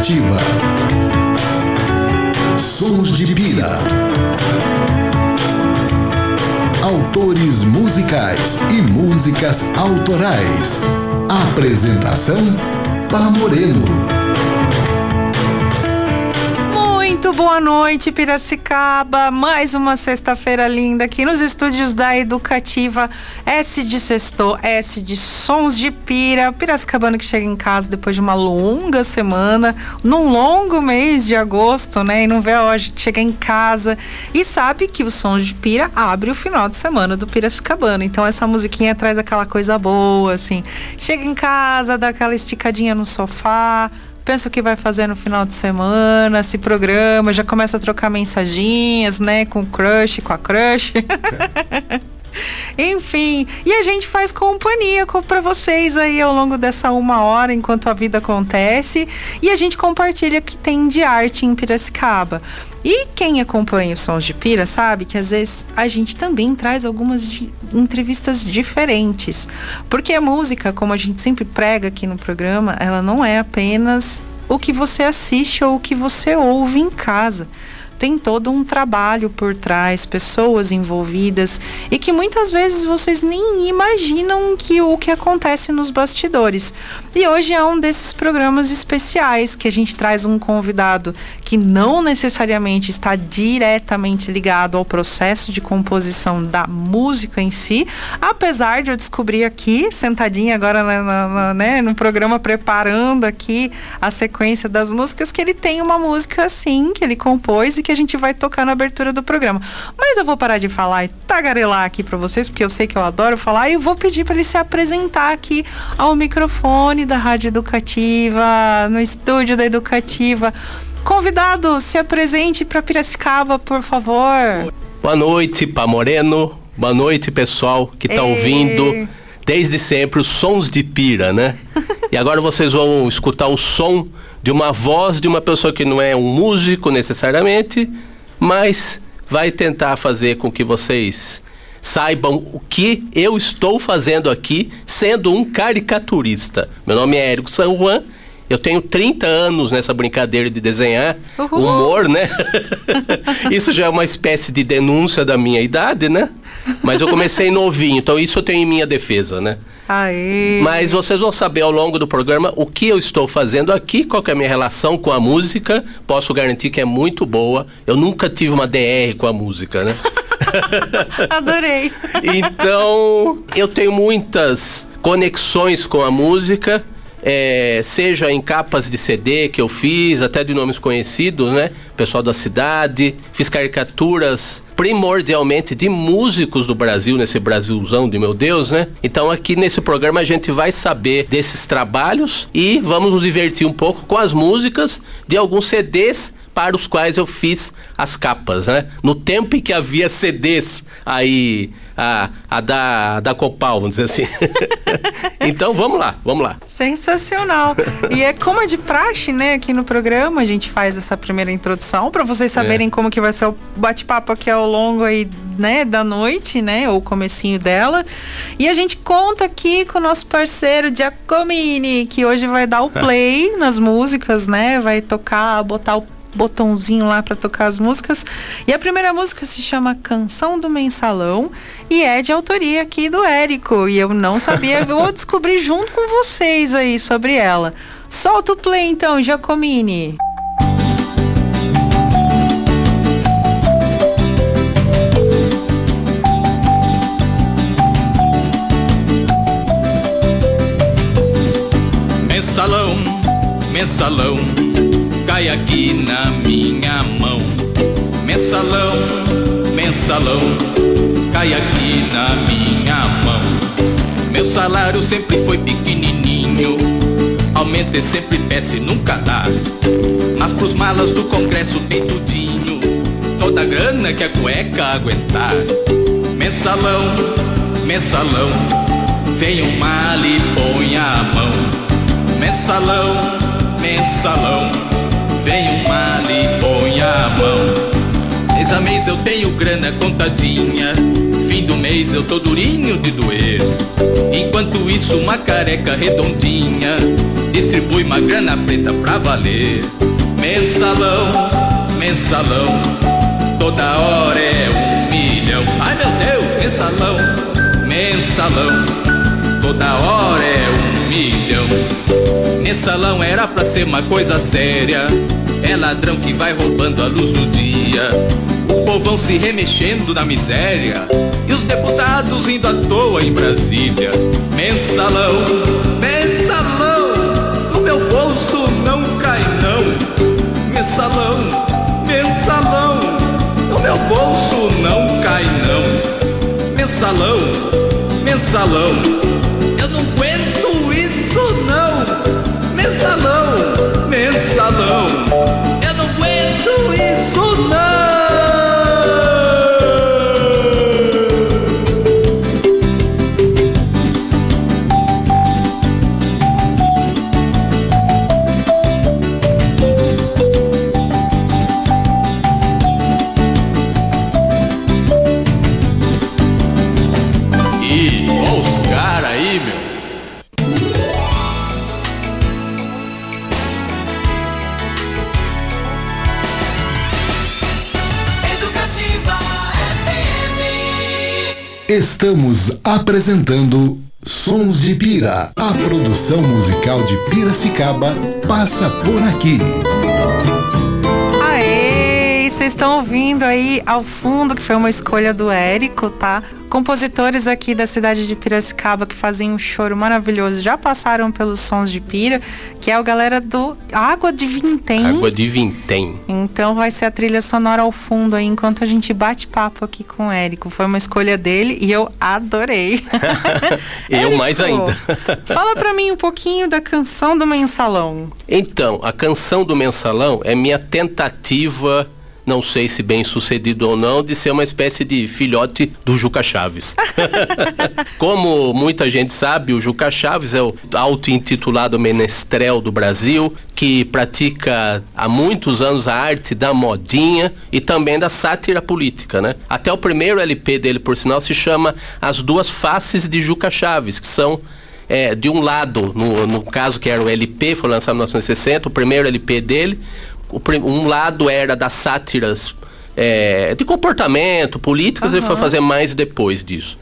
Educativa. Sons de Pira. Autores musicais e músicas autorais. Apresentação: Pá Moreno. Muito boa noite, Piracicaba. Mais uma sexta-feira linda aqui nos estúdios da Educativa. S de Sextou, S de Sons de Pira. Piracicabano que chega em casa depois de uma longa semana, num longo mês de agosto, né? E não vê a hora de chegar em casa. E sabe que o Sons de Pira abre o final de semana do Piracicabano. Então essa musiquinha traz aquela coisa boa, assim. Chega em casa, dá aquela esticadinha no sofá, pensa o que vai fazer no final de semana, se programa, já começa a trocar mensaginhas, né, com o crush, com a crush. Enfim, e a gente faz companhia para vocês aí ao longo dessa uma hora, enquanto a vida acontece, e a gente compartilha o que tem de arte em Piracicaba. E quem acompanha os Sons de Pira sabe que às vezes a gente também traz algumas entrevistas diferentes, porque a música, como a gente sempre prega aqui no programa, ela não é apenas o que você assiste ou o que você ouve em casa. Tem todo um trabalho por trás, pessoas envolvidas, e que muitas vezes vocês nem imaginam o que acontece nos bastidores. E hoje é um desses programas especiais que a gente traz um convidado que não necessariamente está diretamente ligado ao processo de composição da música em si, apesar de eu descobrir aqui, sentadinha agora no programa, preparando aqui a sequência das músicas, que ele tem uma música assim, que ele compôs e que a gente vai tocar na abertura do programa. Mas eu vou parar de falar e tagarelar aqui para vocês, porque eu sei que eu adoro falar, e eu vou pedir para ele se apresentar aqui ao microfone da Rádio Educativa, no estúdio da Educativa. Convidado, se apresente para Piracicaba, por favor. Boa noite, Pá Moreno. Boa noite, pessoal que está ouvindo desde sempre os Sons de Pira, né? E agora vocês vão escutar o som de uma voz de uma pessoa que não é um músico necessariamente, mas vai tentar fazer com que vocês saibam o que eu estou fazendo aqui, sendo um caricaturista. Meu nome é Érico San Juan, eu tenho 30 anos nessa brincadeira de desenhar. Uhul. Humor, né? Isso já é uma espécie de denúncia da minha idade, né? Mas eu comecei novinho, então isso eu tenho em minha defesa, né? Aê. Mas vocês vão saber ao longo do programa o que eu estou fazendo aqui, qual que é a minha relação com a música. Posso garantir que é muito boa. Eu nunca tive uma DR com a música, né? Adorei. Então, eu tenho muitas conexões com a música, seja em capas de CD que eu fiz, até de nomes conhecidos, né? Pessoal da cidade. Fiz caricaturas primordialmente de músicos do Brasil, nesse Brasilzão de meu Deus, né? Então aqui nesse programa a gente vai saber desses trabalhos e vamos nos divertir um pouco com as músicas de alguns CDs para os quais eu fiz as capas, né? No tempo em que havia CDs aí, da Copal, vamos dizer assim. Então vamos lá. Sensacional. E como é de praxe, né, aqui no programa, a gente faz essa primeira introdução para vocês saberem como que vai ser o bate-papo aqui ao longo aí, né, da noite, né, ou comecinho dela. E a gente conta aqui com o nosso parceiro Giacomini, que hoje vai dar o play nas músicas, né, vai tocar, botar o botãozinho lá para tocar as músicas. E a primeira música se chama Canção do Mensalão e é de autoria aqui do Érico, e eu não sabia, eu vou descobrir junto com vocês aí sobre ela. Solta o play então, Giacomini. Mensalão, cai aqui na minha mão. Mensalão, cai aqui na minha mão. Meu salário sempre foi pequenininho, aumento é sempre peça e nunca dá. Mas pros malas do Congresso tem tudinho, toda a grana que a cueca aguentar. Mensalão, vem um mal e põe a mão. Mensalão, vem um mal e põe a mão. Mês a mês eu tenho grana contadinha, fim do mês eu tô durinho de doer. Enquanto isso uma careca redondinha distribui uma grana preta pra valer. Mensalão, mensalão, toda hora é 1 milhão. Ai meu Deus, mensalão, mensalão, toda hora é 1 milhão. Mensalão era pra ser uma coisa séria, é ladrão que vai roubando a luz do dia. O povão se remexendo na miséria e os deputados indo à toa em Brasília. Mensalão, mensalão, no meu bolso não cai não. Mensalão, mensalão, no meu bolso não cai não. Mensalão, mensalão, eu não aguento isso não. Mensalão, mensalão, eu não aguento isso não. Estamos apresentando Sons de Pira. A produção musical de Piracicaba passa por aqui. Aê! Vocês estão ouvindo aí ao fundo, que foi uma escolha do Érico, tá? Compositores aqui da cidade de Piracicaba que fazem um choro maravilhoso, já passaram pelos Sons de Pira, que é a galera do Água de Vintém. Água de Vintém. Então vai ser a trilha sonora ao fundo aí, enquanto a gente bate papo aqui com o Érico. Foi uma escolha dele e eu adorei. Eu Érico, mais ainda. Fala pra mim um pouquinho da canção do Mensalão. Então, a canção do Mensalão é minha tentativa, não sei se bem sucedido ou não, de ser uma espécie de filhote do Juca Chaves. Como muita gente sabe, o Juca Chaves é o auto-intitulado menestrel do Brasil, que pratica há muitos anos a arte da modinha e também da sátira política, né? Até o primeiro LP dele, por sinal, se chama As Duas Faces de Juca Chaves, que são de um lado, no caso que era o LP, foi lançado em 1960, o primeiro LP dele. Um lado era das sátiras de comportamento, políticas, ele foi fazer mais depois disso.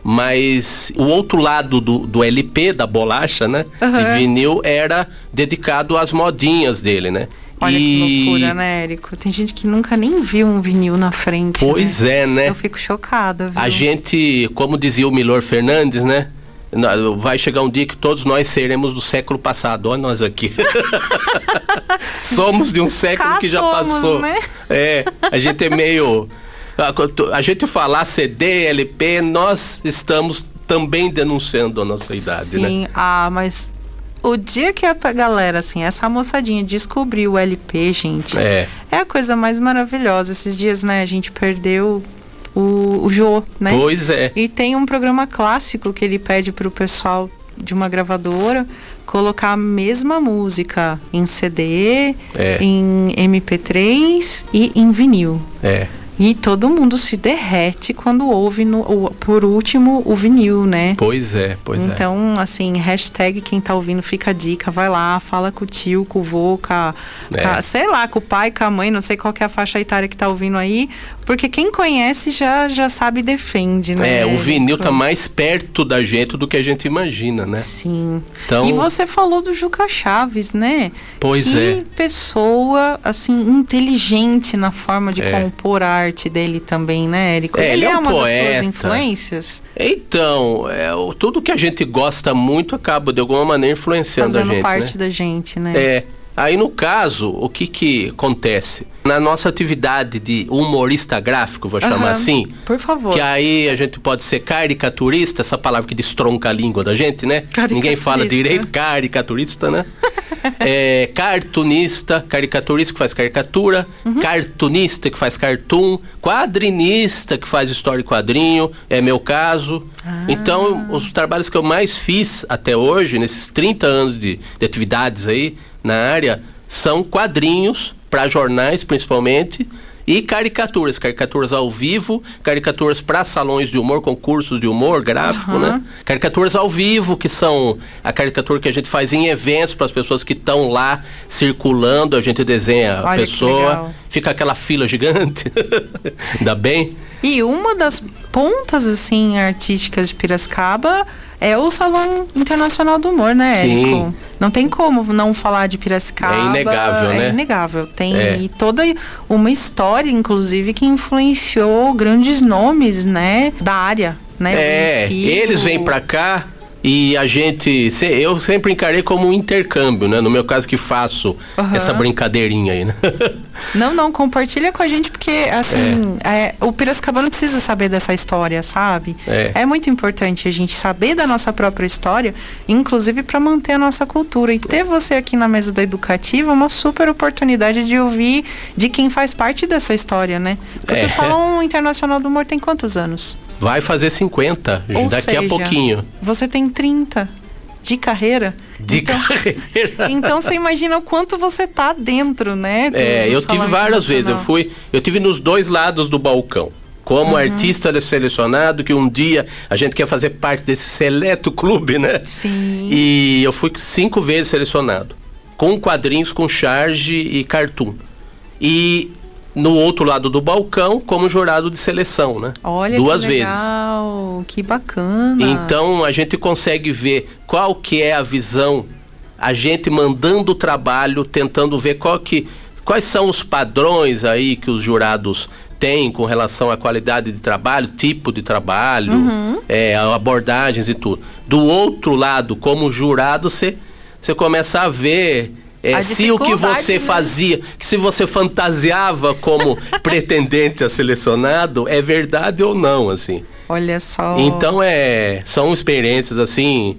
Mas o outro lado do LP, da bolacha, né, de vinil, era dedicado às modinhas dele, né? Olha que loucura, né, Érico? Tem gente que nunca nem viu um vinil na frente. Pois né? É, né? Eu fico chocada, viu? A gente, como dizia o Milor Fernandes, né? Vai chegar um dia que todos nós seremos do século passado. Olha nós aqui. Somos de um século que já passou. Né? A gente é meio... A gente falar CD, LP, nós estamos também denunciando a nossa idade, Sim, né? Mas o dia que a galera, assim, essa moçadinha descobriu o LP, gente, é a coisa mais maravilhosa. Esses dias, né, a gente perdeu o Jô, né? Pois é. E tem um programa clássico que ele pede pro pessoal de uma gravadora colocar a mesma música em CD, em MP3 e em vinil. E todo mundo se derrete quando ouve, por último, o vinil, né? Pois é. Então, assim, hashtag quem tá ouvindo, fica a dica, vai lá, fala com o tio, com o vô, sei lá, com o pai, com a mãe, não sei qual que é a faixa etária que tá ouvindo aí, porque quem conhece já sabe e defende, né? O vinil tá mais perto da gente do que a gente imagina, né? Sim. Então... E você falou do Juca Chaves, né? Pois que pessoa, assim, inteligente na forma de compor a arte dele também, né, Érico? Ele é um uma poeta. Das suas influências? Então, tudo que a gente gosta muito acaba de alguma maneira influenciando a gente, fazendo parte da gente, né? Aí no caso, o que acontece? Na nossa atividade de humorista gráfico, vou chamar assim. Por favor. Que aí a gente pode ser caricaturista, essa palavra que destronca a língua da gente, né? Ninguém fala direito, caricaturista, né? Cartunista, caricaturista que faz caricatura, cartunista que faz cartoon, quadrinista que faz história e quadrinho, é meu caso. Então, os trabalhos que eu mais fiz até hoje, nesses 30 anos de atividades aí na área, são quadrinhos para jornais principalmente E caricaturas ao vivo, caricaturas para salões de humor, concursos de humor gráfico, né? Caricaturas ao vivo, que são a caricatura que a gente faz em eventos para as pessoas que estão lá circulando, a gente desenha a pessoa, fica aquela fila gigante, ainda bem. E uma das pontas, assim, artísticas de Piracicaba é o Salão Internacional do Humor, né, Érico? Sim. Não tem como não falar de Piracicaba. É inegável, né? É inegável. Tem toda uma história, inclusive, que influenciou grandes nomes, né, da área, né? Eles vêm pra cá e eu sempre encarei como um intercâmbio, né? No meu caso que faço essa brincadeirinha aí, né? Não, compartilha com a gente, porque, assim, o piracicabano precisa saber dessa história, sabe? É muito importante a gente saber da nossa própria história, inclusive para manter a nossa cultura. E ter você aqui na mesa da Educativa é uma super oportunidade de ouvir de quem faz parte dessa história, né? Porque o Salão Internacional do Humor tem quantos anos? Vai fazer 50, daqui a pouquinho. Você tem 30 de carreira. Carreira. Então você imagina o quanto você tá dentro, né? Eu tive várias vezes. Eu tive nos dois lados do balcão. Como artista selecionado, que um dia a gente quer fazer parte desse seleto clube, né? Sim. E eu fui 5 vezes selecionado. Com quadrinhos, com charge e cartoon. E no outro lado do balcão, como jurado de seleção, né? Olha, 2 que legal, vezes. Que bacana. Então a gente consegue ver qual que é a visão, a gente mandando o trabalho, tentando ver quais são os padrões aí que os jurados têm com relação à qualidade de trabalho, tipo de trabalho, abordagens e tudo. Do outro lado, como jurado, você começa a ver se o que você fazia, que se você fantasiava como pretendente a selecionado, é verdade ou não, assim. Olha só. Então são experiências, assim,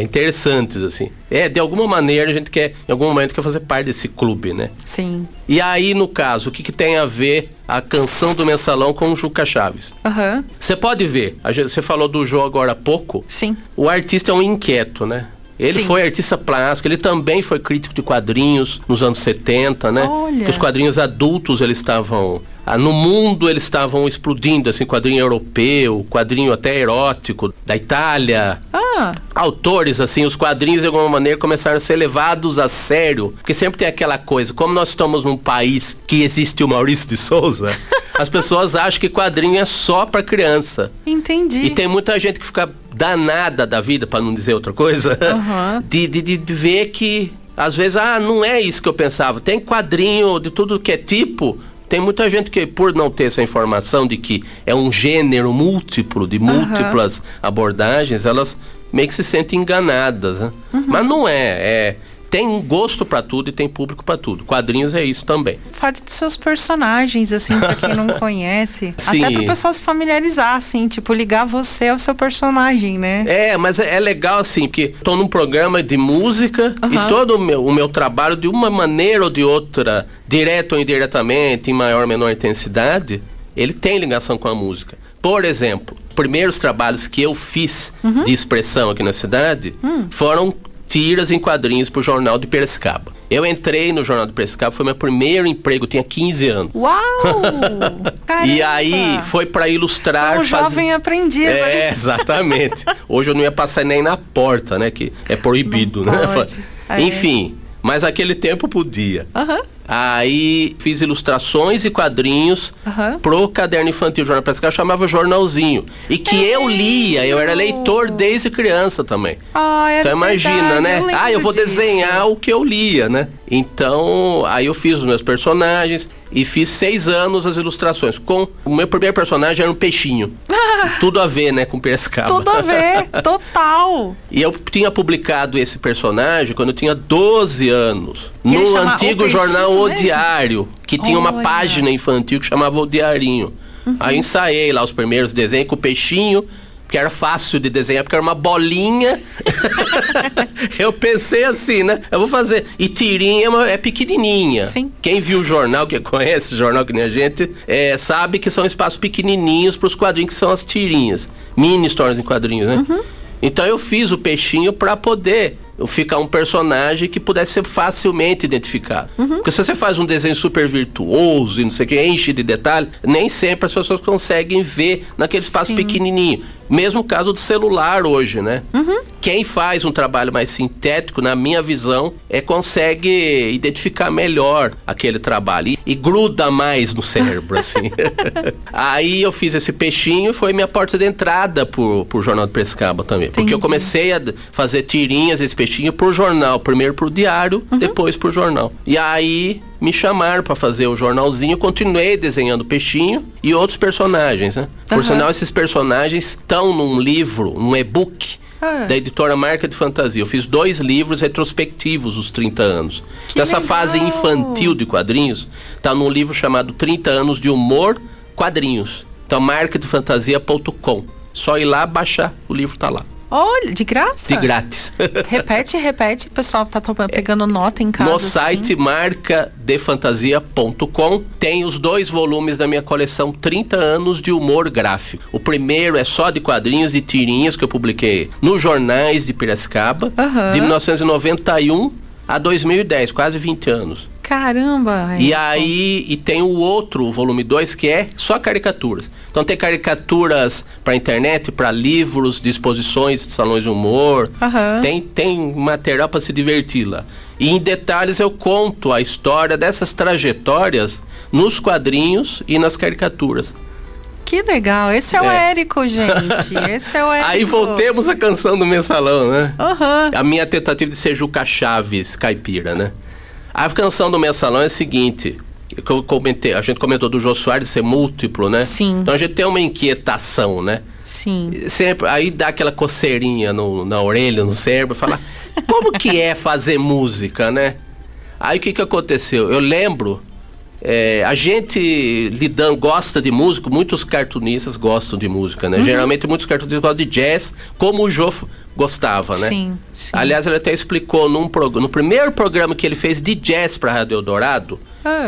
interessantes, assim. De alguma maneira a gente quer, em algum momento, quer fazer parte desse clube, né? Sim. E aí, no caso, o que tem a ver a canção do Mensalão com o Juca Chaves? Você pode ver, você falou do Jô agora há pouco. Sim. O artista é um inquieto, né? Ele foi artista plástico, ele também foi crítico de quadrinhos nos anos 70, né? Olha. Que os quadrinhos adultos, eles estavam... no mundo, eles estavam explodindo, assim, quadrinho europeu, quadrinho até erótico, da Itália. Autores, assim, os quadrinhos, de alguma maneira, começaram a ser levados a sério. Porque sempre tem aquela coisa, como nós estamos num país que existe o Maurício de Souza... As pessoas acham que quadrinho é só pra criança. Entendi. E tem muita gente que fica danada da vida, pra não dizer outra coisa, de ver que, às vezes, não é isso que eu pensava. Tem quadrinho de tudo que é tipo. Tem muita gente que, por não ter essa informação de que é um gênero múltiplo, de múltiplas abordagens, elas meio que se sentem enganadas, né? Mas não tem gosto pra tudo e tem público pra tudo. Quadrinhos é isso também. Fale de seus personagens, assim, pra quem não conhece. Sim. Até pra pessoa se familiarizar, assim, tipo, ligar você ao seu personagem, né? Mas é legal, assim, porque tô num programa de música e todo o meu trabalho, de uma maneira ou de outra, direto ou indiretamente, em maior ou menor intensidade, ele tem ligação com a música. Por exemplo, primeiros trabalhos que eu fiz de expressão aqui na cidade foram tiras em quadrinhos pro Jornal de Piracicaba. Eu entrei no Jornal de Piracicaba, foi meu primeiro emprego, eu tinha 15 anos. Uau! E aí foi para ilustrar... Um jovem aprendiz. Exatamente. Hoje eu não ia passar nem na porta, né? Que é proibido, não né? Pode. Enfim, mas naquele tempo podia. Aí fiz ilustrações e quadrinhos pro caderno infantil Jornal de Piracicaba, chamava Jornalzinho. E que eu lia, eu era leitor desde criança também. Então imagina, né? Eu vou desenhar o que eu lia, né? Então, aí eu fiz os meus personagens e fiz 6 anos as ilustrações. O meu primeiro personagem era um peixinho. Tudo a ver, né, com Piracicaba. Tudo a ver, total. E eu tinha publicado esse personagem quando eu tinha 12 anos. No antigo jornal O Diário, que tinha uma página infantil que chamava O Diarinho. Aí eu ensaiei lá os primeiros desenhos com o peixinho, que era fácil de desenhar, porque era uma bolinha. Eu pensei assim, né? Eu vou fazer. E tirinha é pequenininha. Sim. Quem viu o jornal, que conhece o jornal que nem a gente, sabe que são espaços pequenininhos para os quadrinhos, que são as tirinhas. Mini histórias em quadrinhos, né? Então eu fiz o peixinho para poder ficar um personagem que pudesse ser facilmente identificado. Porque se você faz um desenho super virtuoso e não sei o que, enche de detalhe, nem sempre as pessoas conseguem ver naquele espaço pequenininho. Mesmo caso do celular hoje, né? Quem faz um trabalho mais sintético, na minha visão, consegue identificar melhor aquele trabalho e gruda mais no cérebro, assim. Aí eu fiz esse peixinho e foi minha porta de entrada pro Jornal de Piracicaba também. Porque eu comecei a fazer tirinhas, esse peixinho, pro jornal. Primeiro pro diário, depois pro jornal. E aí me chamaram para fazer o jornalzinho, eu continuei desenhando peixinho e outros personagens, né? Por sinal, esses personagens estão num livro, num e-book da editora Marca de Fantasia. Eu fiz 2 livros retrospectivos dos 30 anos. Dessa fase infantil de quadrinhos, tá num livro chamado 30 anos de humor, quadrinhos. Então, marcadefantasia.com. Só ir lá, baixar, o livro tá lá. Olha, de graça? De grátis. Repete, o pessoal tá pegando nota em casa. No site assim. marcadefantasia.com tem os 2 volumes da minha coleção 30 anos de humor gráfico. O primeiro é só de quadrinhos e tirinhas que eu publiquei nos jornais de Piracicaba, de 1991 a 2010, quase 20 anos. Caramba! E aí, e tem o outro, o volume 2, que é só caricaturas. Então tem caricaturas para internet, para livros, de exposições de salões de humor. Tem material para se divertir lá. E em detalhes eu conto a história dessas trajetórias nos quadrinhos e nas caricaturas. Que legal, esse é o Érico, gente. Esse é o Érico. Aí voltemos à canção do Mensalão, né? A minha tentativa de ser Juca Chaves caipira, né? A canção do Mensalão é a seguinte, que eu comentei, a gente comentou do Jô Soares ser múltiplo, né? Sim. Então a gente tem uma inquietação, né? Sim. Sempre, aí dá aquela coceirinha na orelha, no cérebro, fala, como que é fazer música, né? Aí o que aconteceu? Eu lembro, a gente gosta de música, muitos cartunistas gostam de música, né? Geralmente muitos cartunistas gostam de jazz, como o Jô gostava, né? Sim. Aliás, ele até explicou no primeiro programa que ele fez de jazz para a Rádio Eldorado,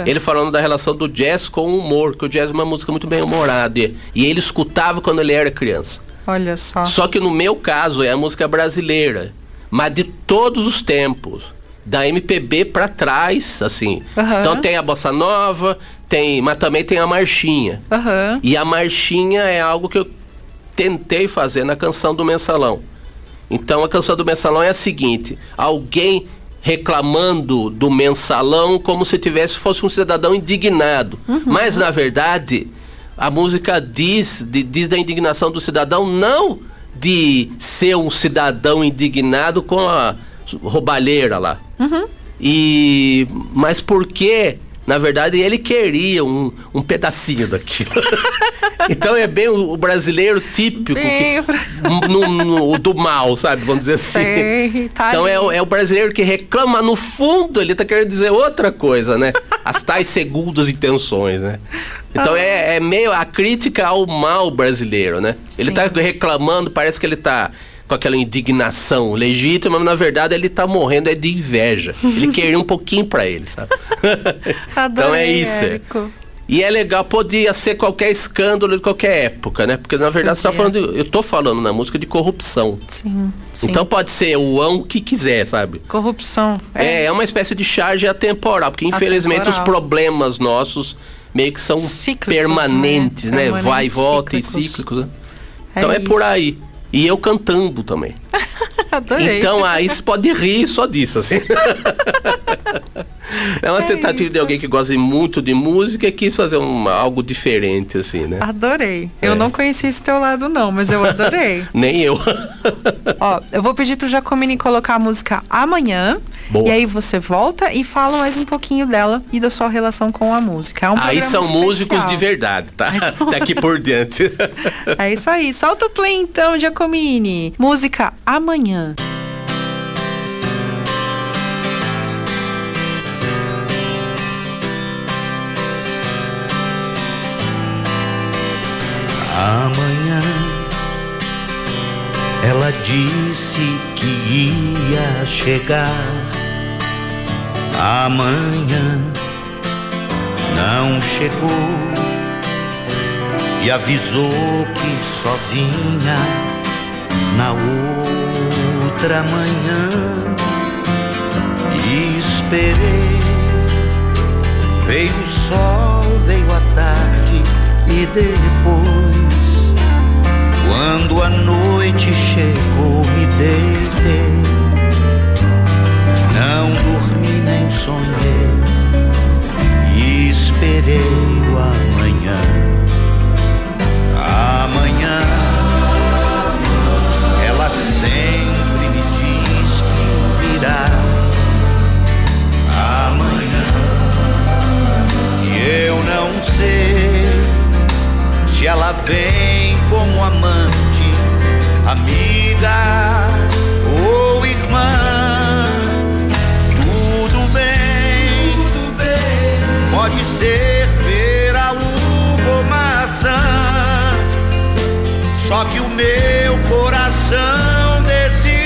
ele falando da relação do jazz com o humor, que o jazz é uma música muito bem humorada, e ele escutava quando ele era criança. Olha só. Só que no meu caso é a música brasileira, mas de todos os tempos, da MPB para trás, assim. Então tem a bossa nova, mas também tem a marchinha. E a marchinha é algo que eu tentei fazer na canção do Mensalão. Então a canção do Mensalão é a seguinte: alguém reclamando do mensalão como se fosse um cidadão indignado. Mas na verdade a música diz da indignação do cidadão, não de ser um cidadão indignado com a roubalheira lá. Mas porque na verdade ele queria um pedacinho daquilo. Então é bem o brasileiro típico, do mal, sabe? Vamos dizer assim. Então é o brasileiro que reclama, no fundo ele tá querendo dizer outra coisa, né? As tais segundas intenções, né? Então é meio a crítica ao mal brasileiro, né? Ele tá reclamando, parece que ele tá com aquela indignação legítima, mas na verdade ele tá morrendo de inveja. Ele queria um pouquinho pra ele, sabe? Então é isso. Érico. E é legal, podia ser qualquer escândalo de qualquer época, né? Porque na verdade eu tô falando na música de corrupção. Sim. Então pode ser o que quiser, sabe? Corrupção. É uma espécie de charge atemporal, porque infelizmente os problemas nossos meio que são cíclicos, permanentes, né? Vai e volta e cíclicos, né? Então é por aí. E eu cantando também. Adorei. Então aí você pode rir só disso, assim. É uma tentativa de alguém que gosta muito de música e quis fazer algo diferente, assim, né? Adorei. Eu não conheci esse teu lado, não, mas eu adorei. Nem eu. Ó, eu vou pedir pro Jacomini colocar a música Amanhã. Boa. E aí você volta e fala mais um pouquinho dela e da sua relação com a música. É um aí são especial. Músicos de verdade, tá? Daqui por diante. É isso aí. Solta o play então, Giacomini. Música Amanhã. Amanhã ela disse que ia chegar. Amanhã não chegou e avisou que só vinha na outra manhã. esperei. Veio o sol, veio a tarde e depois, quando a noite chegou, me deitei. Não dormi nem sonhei e esperei o amanhã. Amanhã, ela sempre me diz que virá. Amanhã, e eu não sei se ela vem como amante, amiga ou irmã. Tudo bem, pode ser pera, uva ou maçã. Só que o meu coração decidiu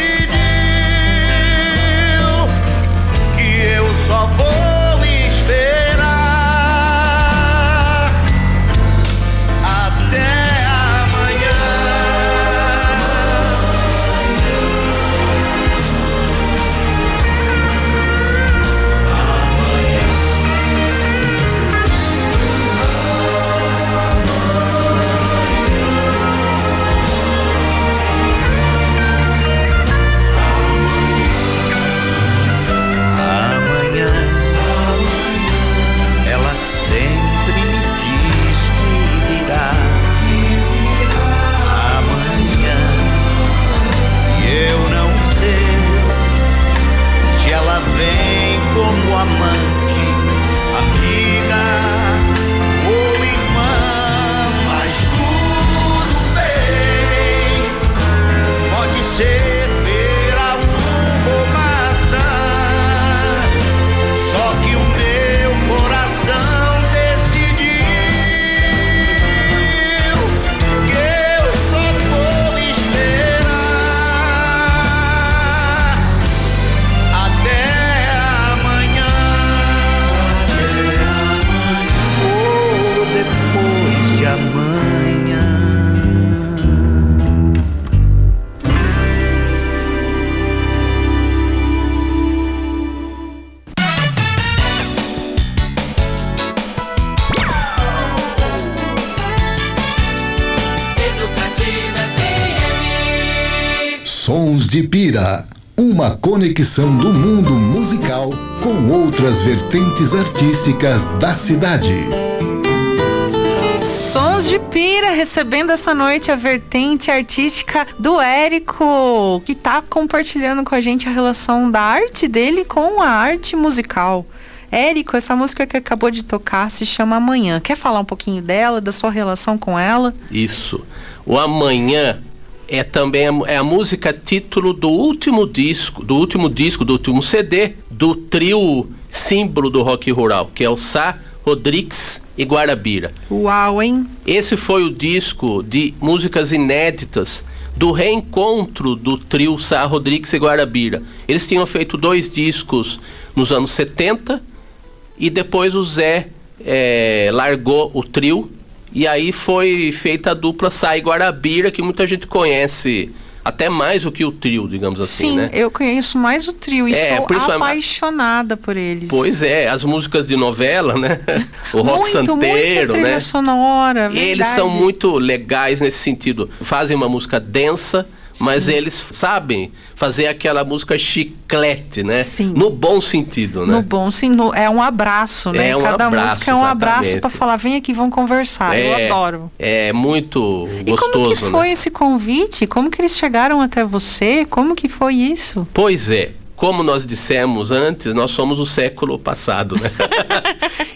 que eu só vou esperar até amanhã. Ela sempre me diz que virá. Amanhã, e eu não sei se ela vem como amante, amiga ou irmã. Mas tudo bem, pode ser pera, uva ou maçã. Só que o meu coração decidiu que eu só vou esperar até amanhã. Ou depois de amanhã. Sons de Pira, uma conexão do mundo musical com outras vertentes artísticas da cidade. Sons de Pira, recebendo essa noite a vertente artística do Érico, que tá compartilhando com a gente a relação da arte dele com a arte musical. Érico, essa música que acabou de tocar se chama Amanhã. Quer falar um pouquinho dela, da sua relação com ela? Isso. O Amanhã é também a música título do último CD do trio símbolo do rock rural, que é o Sá, Rodrigues e Guarabira. Uau, hein? Esse foi o disco de músicas inéditas do reencontro do trio Sá, Rodrigues e Guarabira. Eles tinham feito 2 discos nos anos 70 e depois o Zé largou o trio. E aí foi feita a dupla Sá e Guarabira, que muita gente conhece até mais do que o trio, digamos assim, Sim, né? eu conheço mais o trio e sou apaixonada por eles. Pois é, as músicas de novela, né? O Rock Santeiro, trilha né? sonora, verdade. Eles são muito legais nesse sentido. Fazem uma música densa, mas eles sabem fazer aquela música chiclete, né? Sim. No bom sentido, né? No bom sentido, é um abraço, né? Cada música é um abraço para falar, vem aqui, vamos conversar. Eu adoro. É muito gostoso, e como que foi né? esse convite? Como que eles chegaram até você? Como que foi isso? Pois é. Como nós dissemos antes, nós somos o século passado, né?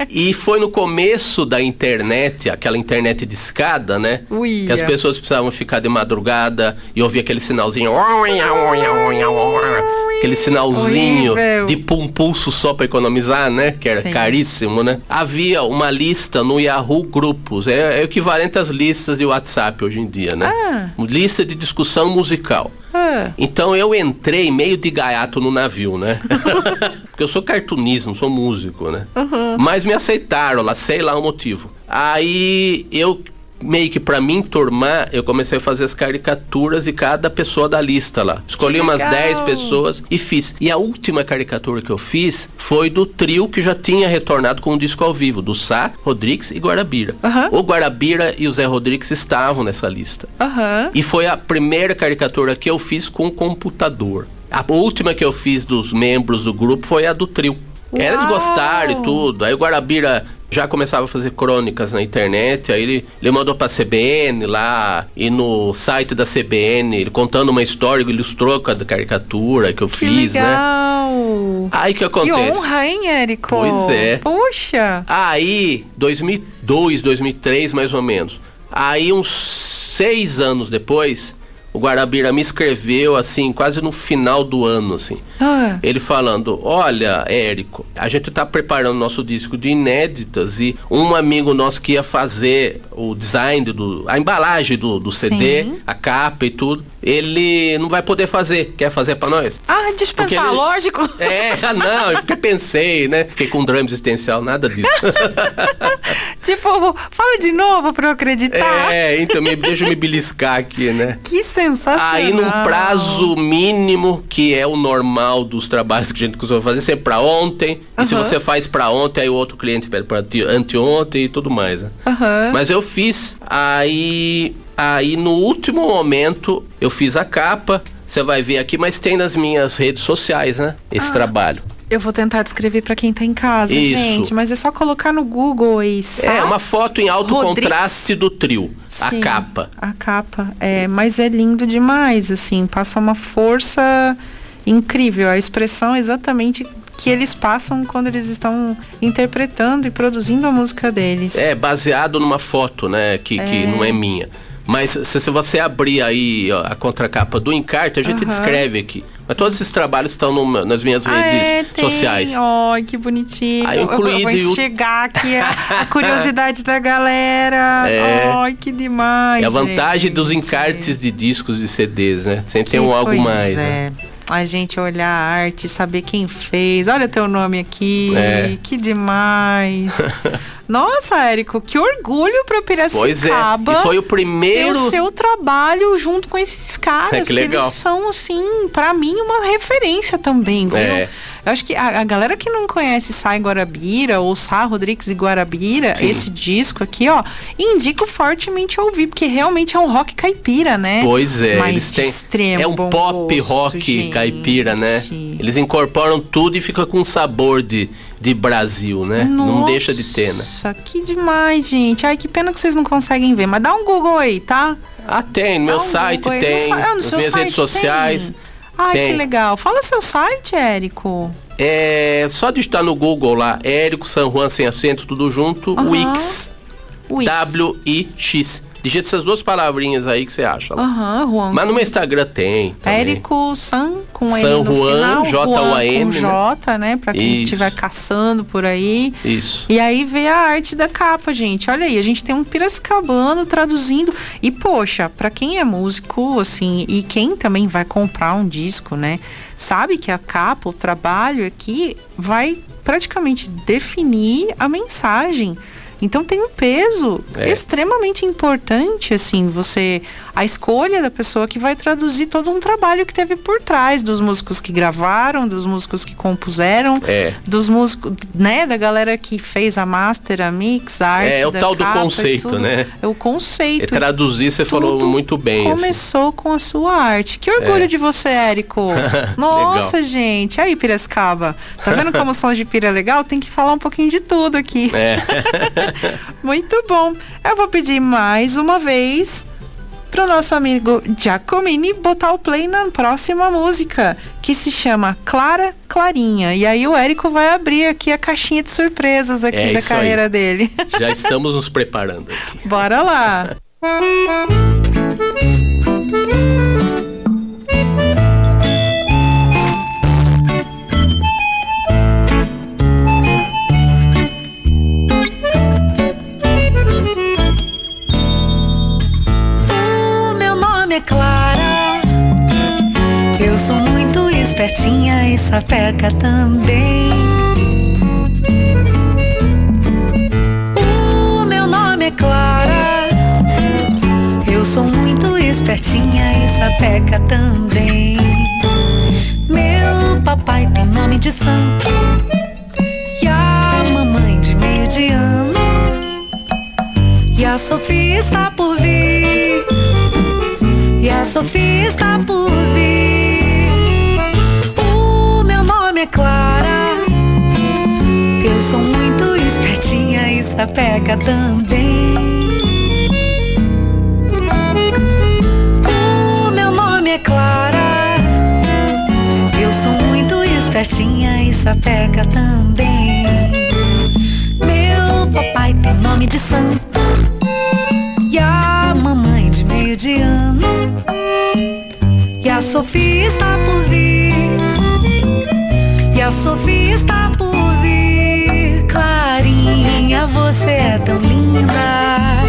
E foi no começo da internet, aquela internet discada, né? Que as pessoas precisavam ficar de madrugada e ouvir aquele sinalzinho. Aquele sinalzinho de pulso só para economizar, né? Que era caríssimo, né? Havia uma lista no Yahoo Grupos, é equivalente às listas de WhatsApp hoje em dia, né? Lista de discussão musical. Então eu entrei meio de gaiato no navio, né? Porque eu sou cartunista, não sou músico, né? Mas me aceitaram lá, sei lá o motivo. Aí eu meio que pra me enturmar, eu comecei a fazer as caricaturas de cada pessoa da lista lá. Escolhi umas 10 pessoas e fiz. E a última caricatura que eu fiz foi do trio que já tinha retornado com um disco ao vivo, do Sá, Rodrigues e Guarabira. O Guarabira e o Zé Rodrigues estavam nessa lista. E foi a primeira caricatura que eu fiz com computador. A última que eu fiz dos membros do grupo foi a do trio. Eles gostaram e tudo. Aí o Guarabira já começava a fazer crônicas na internet, aí ele mandou pra CBN lá, e no site da CBN, ele contando uma história, ele ilustrou com a caricatura que eu fiz, legal. Né? Aí que acontece? Que honra, hein, Érico? Pois é. Puxa! Aí, 2002, 2003, mais ou menos. Aí, uns 6 anos depois, o Guarabira me escreveu, assim, quase no final do ano, assim. Ele falando, olha, Érico, a gente tá preparando nosso disco de inéditas e um amigo nosso que ia fazer o design, a embalagem do CD, sim, a capa e tudo, ele não vai poder fazer. Quer fazer pra nós? Dispensar, lógico. Não, eu pensei, né? Fiquei com drama existencial, nada disso. Tipo, fala de novo pra eu acreditar. Então deixa eu me beliscar aqui, né? Que sensacional. Aí num prazo mínimo, que é o normal dos trabalhos que a gente costuma fazer, sempre pra ontem. E se você faz pra ontem, aí o outro cliente pede pra anteontem e tudo mais, né? Mas eu fiz. Aí no último momento eu fiz a capa. Você vai ver aqui, mas tem nas minhas redes sociais, né? Esse trabalho. Eu vou tentar descrever pra quem tá em casa, gente, mas é só colocar no Google aí. Uma foto em alto contraste do trio. Sim, a capa. A capa, mas é lindo demais, assim, passa uma força incrível. A expressão exatamente que eles passam quando eles estão interpretando e produzindo a música deles. Baseado numa foto, né, que não é minha. Mas se você abrir aí a contracapa do encarte, a gente descreve aqui. Mas todos esses trabalhos estão nas minhas redes sociais. Que bonitinho. Aí eu vou chegar aqui a curiosidade da galera. Que demais. É a vantagem dos encartes de discos de CDs, né? Sempre tem algo mais, né? A gente olhar a arte, saber quem fez. Olha teu nome aqui. Que demais. Nossa, Érico, que orgulho pra Piracicaba. Pois é, e foi o primeiro... o seu trabalho junto com esses caras, que legal. Eles são, assim, pra mim, uma referência também, viu? Eu acho que a galera que não conhece Sá e Guarabira, ou Sá, Rodrigues e Guarabira, sim, esse disco aqui, indico fortemente ouvir, porque realmente é um rock caipira, né? Pois é, mas eles têm... extremo é um pop gosto, rock, gente, caipira, né? Eles incorporam tudo e fica com sabor de Brasil, né? Nossa, não deixa de ter, né? Que demais, gente. Ai, que pena que vocês não conseguem ver, mas dá um Google aí, tá? Tem, no meu site tem, nas minhas redes sociais. Que legal. Fala seu site, Érico. Só digitar no Google lá, Érico San Juan sem acento, tudo junto, Wix. W-I-X. Digita essas duas palavrinhas aí que você acha lá. Juan. Mas no meu Instagram tem também. Érico San com N San no Juan, final. J-U-A-N, com J, né? Pra quem estiver caçando por aí. Isso. E aí vê a arte da capa, gente. Olha aí, a gente tem um piracicabano traduzindo. E, poxa, pra quem é músico, assim, e quem também vai comprar um disco, né? Sabe que a capa, o trabalho aqui, vai praticamente definir a mensagem. Então tem um peso extremamente importante, assim, a escolha da pessoa que vai traduzir todo um trabalho que teve por trás dos músicos que gravaram, dos músicos que compuseram, dos músicos, né, da galera que fez a master, a mix, a arte o tal do conceito, né? É o conceito. Traduzir, você falou muito bem. Começou com a sua arte. Que orgulho de você, Érico. Nossa, gente. Aí, Piracicaba. Tá vendo como Sons de Pira é legal? Tem que falar um pouquinho de tudo aqui. Muito bom. Eu vou pedir mais uma vez pro nosso amigo Giacomini botar o play na próxima música, que se chama Clara Clarinha. E aí o Érico vai abrir aqui a caixinha de surpresas aqui da carreira dele. Já estamos nos preparando aqui. Bora lá. Clara, eu sou muito espertinha e sapeca também. O meu nome é Clara, sou muito espertinha e sapeca também. Meu papai tem nome de santo e a mamãe de meio de ano. E a Sofia está por vir, e a Sofia está por vir. O meu nome é Clara, eu sou muito espertinha e sapeca também. O meu nome é Clara, eu sou muito espertinha e sapeca também. Meu papai tem nome de santo e a mamãe de meio de ano. E a Sofia está por vir, e a Sofia está por vir. Clarinha, você é tão linda,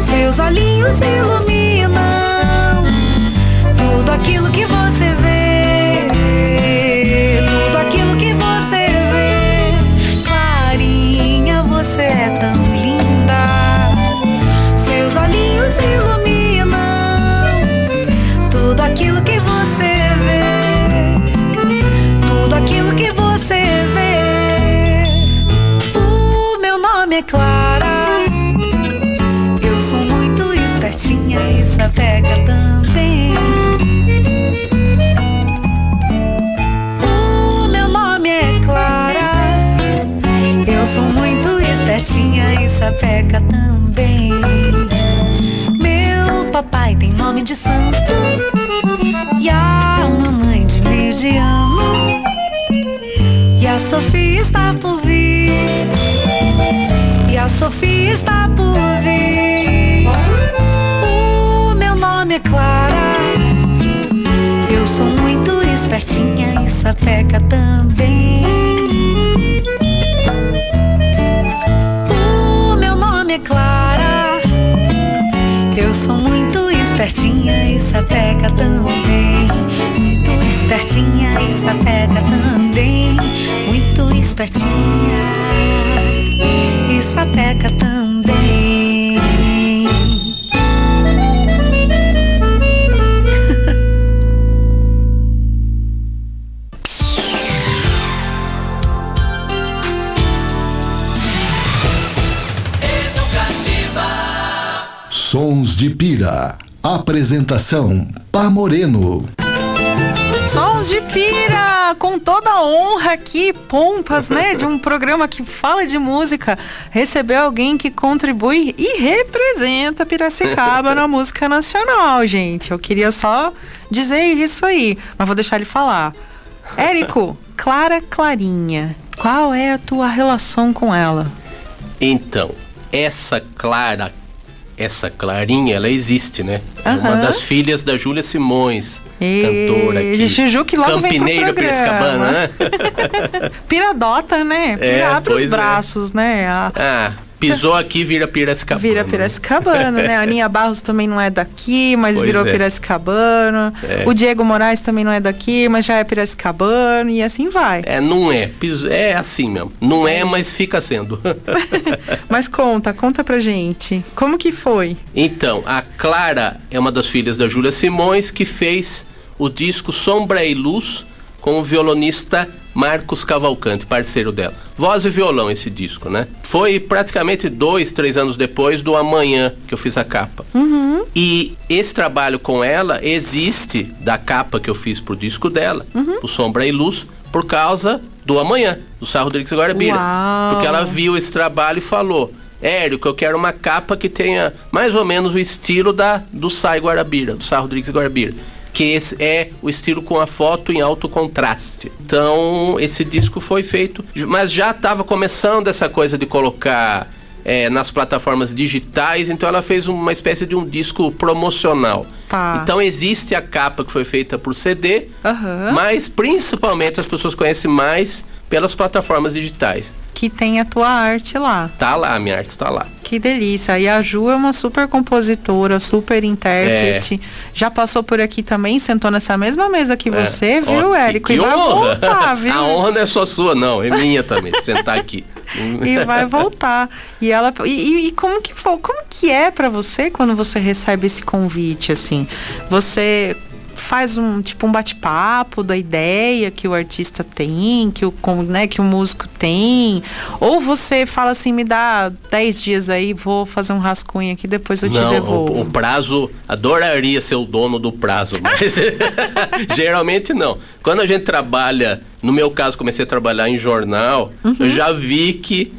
seus olhinhos iluminam tudo aquilo que você vê, tudo aquilo que você vê. Clarinha, você é tão linda, seus olhinhos iluminam tudo aquilo que você vê, tudo aquilo que você vê. O meu nome é Clara, eu sou muito espertinha e sapeca também. O meu nome é Clara, eu sou muito espertinha e sapeca também. Meu papai tem nome de santo e a mamãe de meio de ano. E a Sofia está por vir, e a Sofia está por vir. O meu nome é Clara, eu sou muito espertinha e sapeca também. O meu nome é Clara, eu sou muito espertinha e sapeca também. Muito espertinha e sapeca também. Muito espertinha e sapeca também. Sons de Pira. Apresentação: Pá Moreno. Sons de Pira, com toda a honra aqui, pompas, né, de um programa que fala de música, receber alguém que contribui e representa Piracicaba na música nacional, gente. Eu queria só dizer isso aí, mas vou deixar ele falar. Érico, Clarinha, qual é a tua relação com ela? Então, essa Clarinha, ela existe, né? É uma das filhas da Júlia Simões, cantora aqui. Juju que logo Campineiro, vem pro programa. Piracicabana, né? Piradota, né? Abre os braços, né? Pisou aqui, vira Piracicabana. Vira Piracicabana, né? A Aninha Barros também não é daqui, mas virou Piracicabana. O Diego Moraes também não é daqui, mas já é Piracicabano, e assim vai. Não é. É assim mesmo. Não é, mas fica sendo. Mas conta pra gente. Como que foi? Então, a Clara é uma das filhas da Júlia Simões, que fez o disco Sombra e Luz com o violonista Marcos Cavalcante, parceiro dela. Voz e violão esse disco, né? Foi praticamente 2-3 anos depois do Amanhã que eu fiz a capa. E esse trabalho com ela existe da capa que eu fiz pro disco dela, o Sombra e Luz, por causa do Amanhã, do Sá Rodrigues e Guarabira. Uau. Porque ela viu esse trabalho e falou: Érico, eu quero uma capa que tenha mais ou menos o estilo do Sá e Guarabira, do Sá Rodrigues e Guarabira, que esse é o estilo com a foto em alto contraste. Então, esse disco foi feito, mas já estava começando essa coisa de colocar nas plataformas digitais, então ela fez uma espécie de um disco promocional. Então existe a capa que foi feita por CD, mas principalmente as pessoas conhecem mais pelas plataformas digitais. Que tem a tua arte lá. Tá lá, a minha arte está lá. Que delícia. E a Ju é uma super compositora, super intérprete. Já passou por aqui também, sentou nessa mesma mesa que você, viu, Érico? Que e vai honra. voltar, viu? A honra não é só sua, não. É minha também, sentar aqui. e vai voltar. E como que é pra você quando você recebe esse convite, assim? Você faz um bate-papo da ideia que o artista tem, que o músico tem, ou você fala assim, me dá 10 dias aí, vou fazer um rascunho aqui, depois eu te devolvo. O prazo, adoraria ser o dono do prazo, mas geralmente não. Quando a gente trabalha, no meu caso comecei a trabalhar em jornal, eu já vi que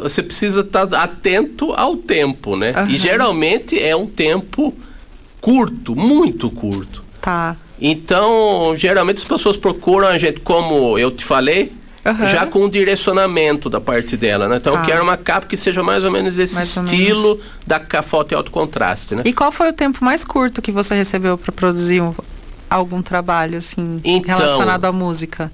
você precisa estar atento ao tempo, né? E geralmente é um tempo curto, muito curto. Tá. Então, geralmente as pessoas procuram a gente, como eu te falei, já com um direcionamento da parte dela, né? Então eu quero uma capa que seja mais ou menos esse estilo da foto em alto contraste, né? E qual foi o tempo mais curto que você recebeu para produzir algum trabalho, assim, relacionado à música?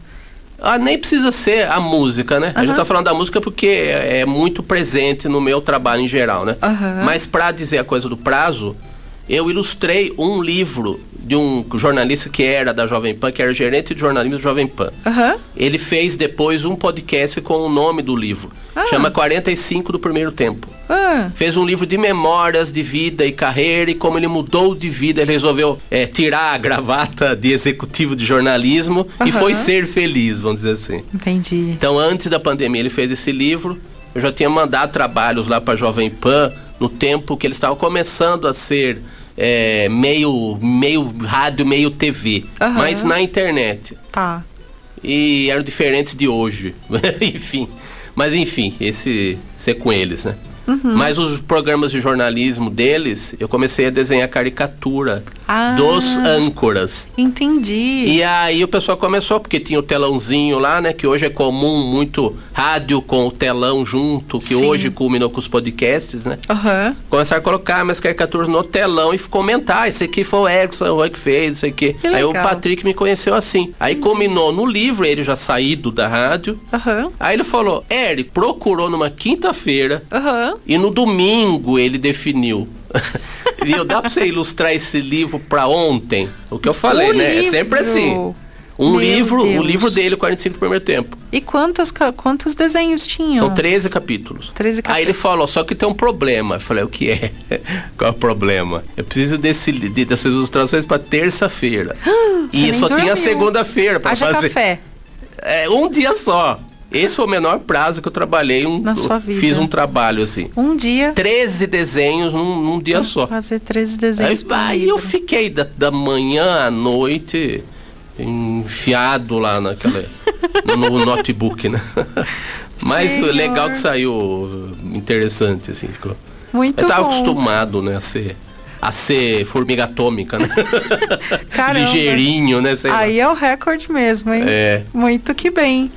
Nem precisa ser a música, né? A gente tá falando da música porque é muito presente no meu trabalho em geral, né? Mas para dizer a coisa do prazo, eu ilustrei um livro de um jornalista que era da Jovem Pan, que era gerente de jornalismo da Jovem Pan. Ele fez depois um podcast com o nome do livro. Chama 45 do Primeiro Tempo. Fez um livro de memórias de vida e carreira e como ele mudou de vida. Ele resolveu tirar a gravata de executivo de jornalismo e foi ser feliz, vamos dizer assim. Entendi. Então, antes da pandemia, ele fez esse livro. Eu já tinha mandado trabalhos lá para a Jovem Pan no tempo que eles estavam começando a ser meio rádio, meio TV, mas na internet. Tá. E eram diferentes de hoje. Enfim, esse ser com eles, né? Mas os programas de jornalismo deles, eu comecei a desenhar caricatura dos âncoras. Entendi. E aí o pessoal começou, porque tinha o telãozinho lá, né? Que hoje é comum, muito rádio com o telão junto, que hoje culminou com os podcasts, né? Começaram a colocar minhas caricaturas no telão e comentar, esse aqui foi o Edson que fez, isso aqui. Aí o Patrick me conheceu assim. Aí culminou no livro, ele já saído da rádio. Aí ele falou, Eric, procurou numa quinta-feira. E no domingo ele definiu. E dá pra você ilustrar esse livro pra ontem? O que eu falei, né? É sempre assim. O livro dele, 45 do Primeiro Tempo. E quantos desenhos tinham? São 13 capítulos. 13 capítulos. Aí ele falou, só que tem um problema. Eu falei, o que é? Qual é o problema? Eu preciso dessas ilustrações pra terça-feira. E só tinha segunda-feira pra fazer. Café. Um dia só. Esse foi o menor prazo que eu trabalhei. Na sua vida. Fiz um trabalho assim. Um dia. 13 desenhos num dia só. Fazer 13 desenhos. Aí eu fiquei da manhã à noite enfiado lá no notebook, né? Mas o legal que saiu interessante, assim. Muito bom. Eu tava acostumado, né, a ser formiga atômica, né? Caramba. Ligeirinho, né? Aí é o recorde mesmo, hein? Muito que bem.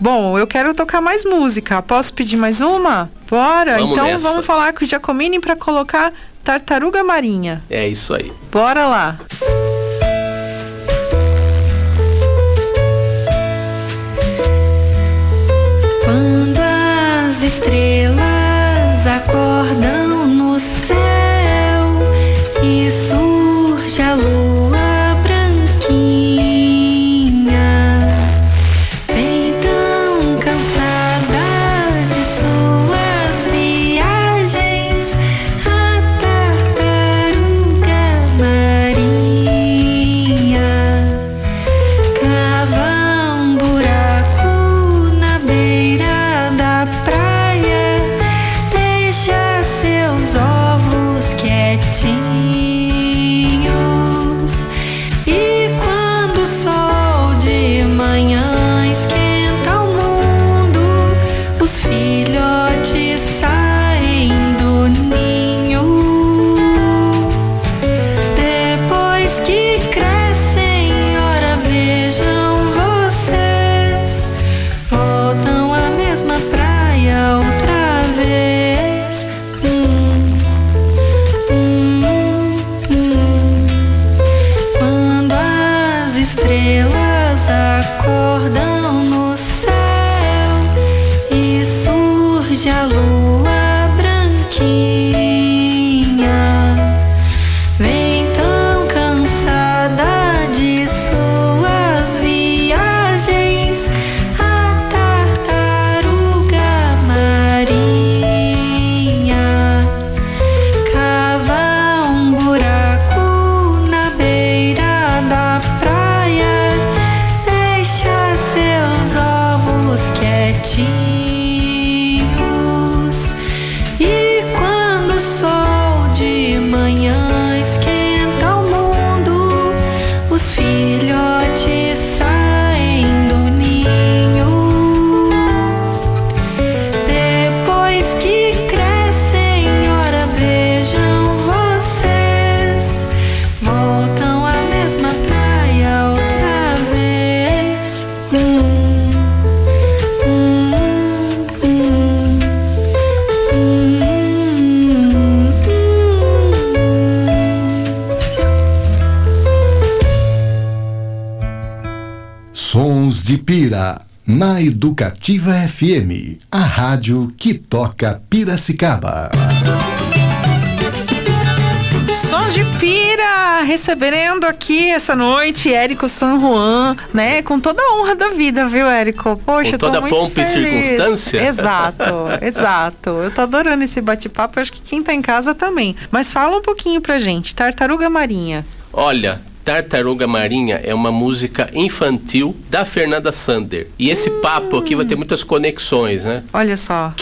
Bom, eu quero tocar mais música. Posso pedir mais uma? Bora? Vamos então nessa. Vamos falar com o Giacomini para colocar Tartaruga Marinha. É isso aí. Bora lá. Quando as estrelas acordam no céu e surge a lua Sons de Pira, na Educativa FM, a rádio que toca Piracicaba. Sons de Pira, recebendo aqui essa noite Érico San Juan, né? Com toda a honra da vida, viu, Érico? Poxa, com toda eu tô muito pompa e feliz. circunstância? Exato. Eu tô adorando esse bate-papo, eu acho que quem tá em casa também. Mas fala um pouquinho pra gente, Tartaruga Marinha. Olha, Tartaruga Marinha é uma música infantil da Fernanda Sander. E esse papo aqui vai ter muitas conexões, né? Olha só.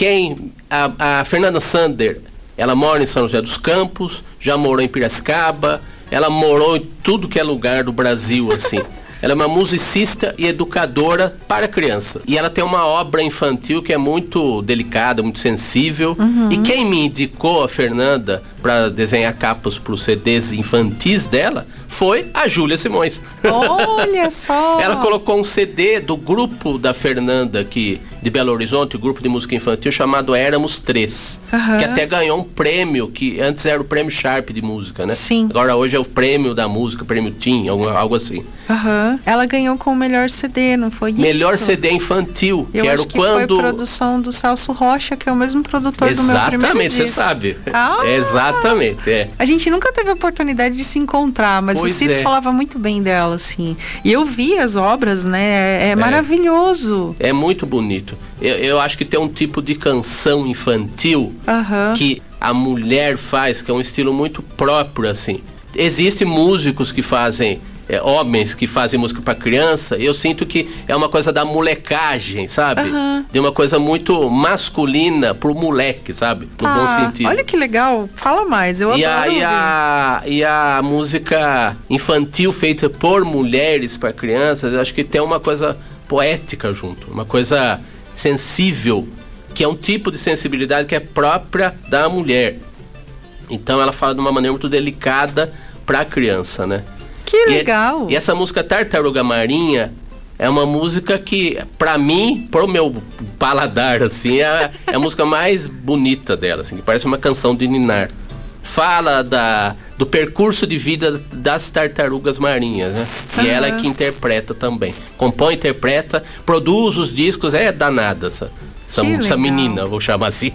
A Fernanda Sander, ela mora em São José dos Campos, já morou em Piracicaba, ela morou em tudo que é lugar do Brasil, assim. Ela é uma musicista e educadora para criança. E ela tem uma obra infantil que é muito delicada, muito sensível. E quem me indicou a Fernanda para desenhar capas para os CDs infantis dela foi a Júlia Simões. Olha só! Ela colocou um CD do grupo da Fernanda de Belo Horizonte, o grupo de música infantil chamado Éramos Três, que até ganhou um prêmio, que antes era o prêmio Sharp de música, né? Sim. Agora hoje é o prêmio da música, prêmio Tim, algo assim. Ela ganhou com o melhor CD, não foi isso? Melhor CD infantil, eu que era acho que quando... foi produção do Celso Rocha, que é o mesmo produtor do meu primeiro disco. Exatamente, você sabe. Exatamente, é. A gente nunca teve a oportunidade de se encontrar, mas o Cito falava muito bem dela, assim. E eu vi as obras, né? É maravilhoso. É muito bonito. Eu acho que tem um tipo de canção infantil que a mulher faz, que é um estilo muito próprio, assim. Existem músicos que fazem... homens que fazem música para criança, eu sinto que é uma coisa da molecagem, sabe? De uma coisa muito masculina pro moleque, sabe? No bom sentido. Olha que legal, fala mais, eu adoro e a música infantil feita por mulheres para crianças, eu acho que tem uma coisa poética junto, uma coisa sensível, que é um tipo de sensibilidade que é própria da mulher. Então ela fala de uma maneira muito delicada para a criança, né? Que legal! E essa música Tartaruga Marinha é uma música que, pra mim, pro meu paladar, assim, é a música mais bonita dela, assim, que parece uma canção de ninar. Fala do percurso de vida das tartarugas marinhas, né? E ela é que interpreta também. Compõe, interpreta, produz os discos, é danada essa menina, vou chamar assim.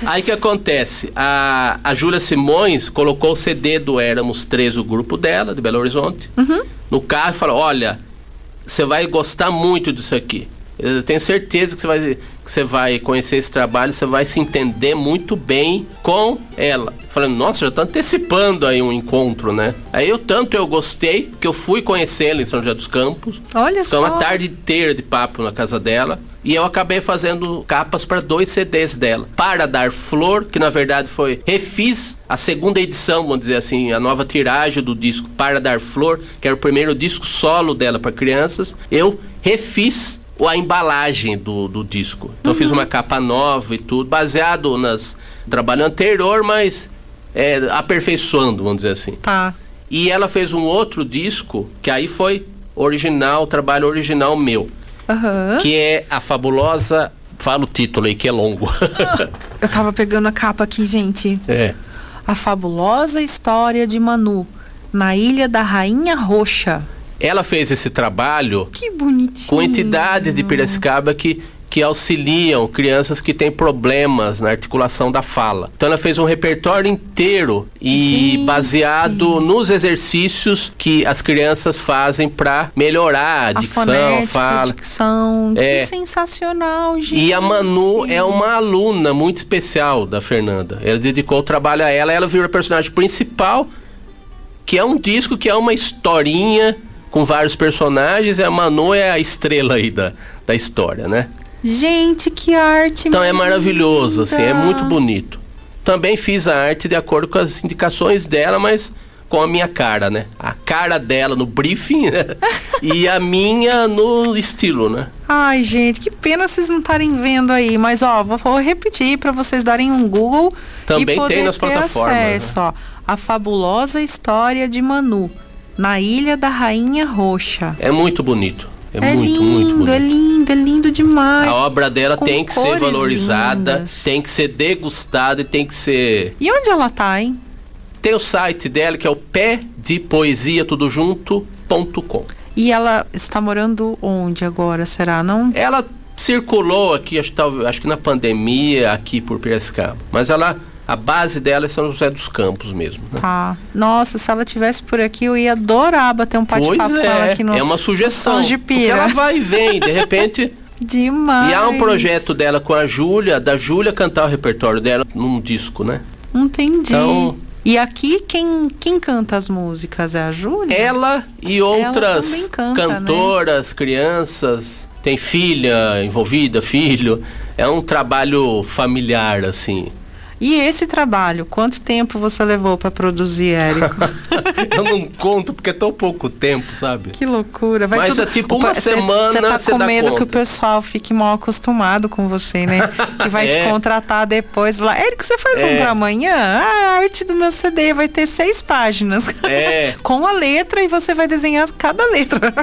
Aí que acontece, a Júlia Simões colocou o CD do Éramos Três, o grupo dela, de Belo Horizonte, no carro e falou, olha, você vai gostar muito disso aqui. Eu tenho certeza que você vai conhecer esse trabalho, você vai se entender muito bem com ela. Falando, nossa, já tá antecipando aí um encontro, né? Aí eu gostei que eu fui conhecê-la em São José dos Campos. Olha só. Então, uma tarde inteira de papo na casa dela. E eu acabei fazendo capas para 2 CDs dela. Para Dar Flor, que na verdade refiz a segunda edição, vamos dizer assim, a nova tiragem do disco Para Dar Flor, que era o primeiro disco solo dela para crianças. Eu refiz a embalagem do disco. Então eu fiz uma capa nova e tudo, baseado no trabalho anterior, mas aperfeiçoando, vamos dizer assim. E ela fez um outro disco, que aí foi trabalho original meu. Que é a fabulosa... Fala o título aí, que é longo. Eu tava pegando a capa aqui, gente. A Fabulosa História de Manu, na Ilha da Rainha Roxa. Ela fez esse trabalho... Que bonitinho. Com entidades de Piracicaba que auxiliam crianças que têm problemas na articulação da fala. Então ela fez um repertório inteiro baseado nos exercícios que as crianças fazem para melhorar a dicção, fonética, a fala. A dicção. Que sensacional, gente. E a Manu é uma aluna muito especial da Fernanda. Ela dedicou o trabalho a ela virou a personagem principal, que é um disco que é uma historinha com vários personagens, e a Manu é a estrela aí da história, né? Gente, que arte! Então é maravilhoso, assim, é muito bonito. Também fiz a arte de acordo com as indicações dela, mas com a minha cara, né? A cara dela no briefing, né? E a minha no estilo, né? Ai, gente, que pena vocês não estarem vendo aí. Mas, vou repetir para vocês darem um Google. Também e poder tem nas plataformas. Acesso, né? A Fabulosa História de Manu, na Ilha da Rainha Roxa. É muito bonito. É muito bonito. É lindo demais. A obra dela tem que ser valorizada, lindas. Tem que ser degustada e tem que ser... E onde ela tá, hein? Tem o site dela, que é o pé de poesia tudo junto.com. E ela está morando onde agora, será? Não? Ela circulou aqui, acho que na pandemia, aqui por Piracicaba. Mas a base dela é São José dos Campos mesmo, né? Tá. Nossa, se ela estivesse por aqui, eu ia adorar bater um bate-papo com ela aqui no é uma sugestão. Sons de Pira. Porque ela vai e vem, de repente... Demais. E há um projeto dela com a Júlia, da Júlia cantar o repertório dela num disco, né? Entendi. Então... E aqui, quem canta as músicas é a Júlia? Ela e outras também canta, cantoras, crianças, tem filha envolvida, filho. É um trabalho familiar, assim. E esse trabalho, quanto tempo você levou para produzir, Érico? Eu não conto porque é tão pouco tempo, sabe? Que loucura. Mas é tipo uma semana, você tá com medo conta. Que o pessoal fique mal acostumado com você, né? Que vai te contratar depois. Falar, Érico, você faz um pra amanhã? A arte do meu CD vai ter 6 páginas. Com a letra e você vai desenhar cada letra.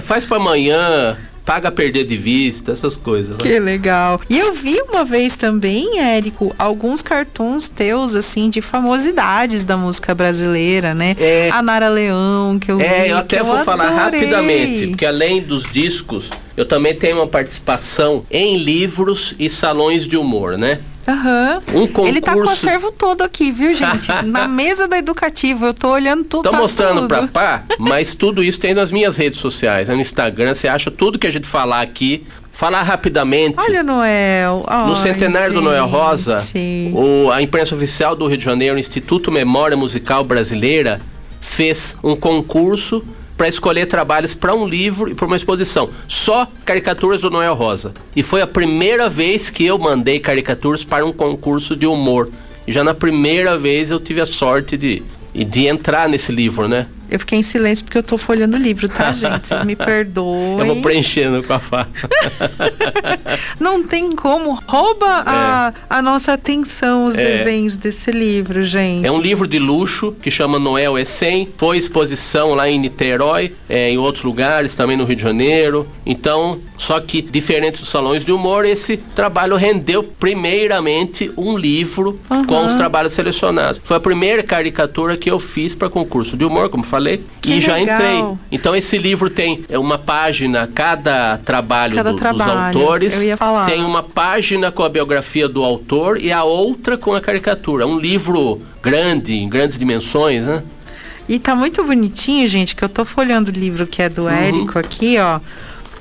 Faz pra amanhã. Paga perder de vista, essas coisas. Né? Que legal. E eu vi uma vez também, Érico, alguns cartoons teus, assim, de famosidades da música brasileira, né? A Nara Leão, que eu vi. Eu até vou falar rapidamente, porque além dos discos, eu também tenho uma participação em livros e salões de humor, né? Um concurso... Ele tá com o acervo todo aqui, viu, gente? Na mesa da Educativa, eu tô olhando tudo. Tô mostrando pra pá, mas tudo isso tem nas minhas redes sociais, no Instagram, você acha tudo que a gente falar aqui. Falar rapidamente. Olha, Noel. No centenário do Noel Rosa, a imprensa oficial do Rio de Janeiro, o Instituto Memória Musical Brasileira, fez um concurso para escolher trabalhos para um livro e para uma exposição. Só caricaturas do Noel Rosa. E foi a primeira vez que eu mandei caricaturas para um concurso de humor. E já na primeira vez eu tive a sorte de entrar nesse livro, né? Eu fiquei em silêncio porque eu tô folhando o livro, tá, gente? Vocês me perdoem. Eu vou preenchendo com a faca. Não tem como. Rouba a nossa atenção os desenhos desse livro, gente. É um livro de luxo que chama Noel E100. Foi exposição lá em Niterói, em outros lugares, também no Rio de Janeiro. Então, só que diferente dos salões de humor, esse trabalho rendeu primeiramente um livro com os trabalhos selecionados. Foi a primeira caricatura que eu fiz para concurso de humor, como falei. E já entrei. Então esse livro tem uma página, cada trabalho dos autores. Eu ia falar. Tem uma página com a biografia do autor e a outra com a caricatura. Um livro grande, em grandes dimensões, né? E tá muito bonitinho, gente, que eu tô folhando o livro que é do Érico aqui, ó.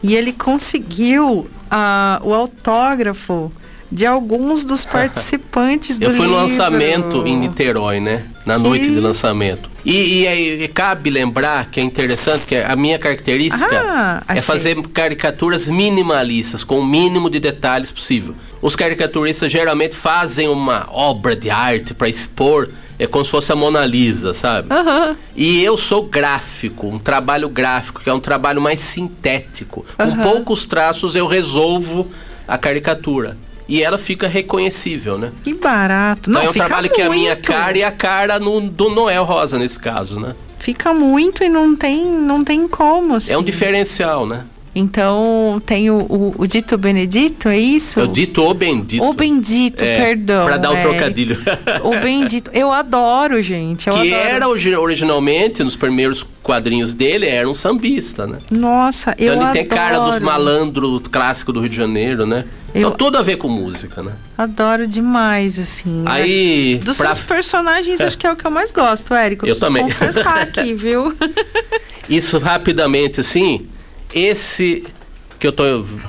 E ele conseguiu o autógrafo de alguns dos participantes do livro. Eu fui no lançamento em Niterói, né? Na noite de lançamento. E cabe lembrar que é interessante, que a minha característica é fazer caricaturas minimalistas, com o mínimo de detalhes possível. Os caricaturistas geralmente fazem uma obra de arte para expor, como se fosse a Mona Lisa, sabe? E eu sou gráfico, um trabalho gráfico, que é um trabalho mais sintético. Com poucos traços eu resolvo a caricatura. E ela fica reconhecível, né? Que barato. Então é um trabalho que é a minha cara e a cara do Noel Rosa, nesse caso, né? Fica muito e não tem como, assim. É um diferencial, né? Então, tem o Dito Benedito, é isso? É o Dito ou Bendito. O Bendito, perdão. Pra dar o trocadilho. O Bendito. Eu adoro, gente. Era originalmente, nos primeiros quadrinhos dele, era um sambista, né? Nossa, eu adoro. Então ele tem cara dos malandros clássicos do Rio de Janeiro, né? Então tudo a ver com música, né? Adoro demais, assim. Aí... Dos seus personagens, acho que é o que eu mais gosto, Érico. Eu também. Confessar aqui, viu? Isso rapidamente, assim... Esse que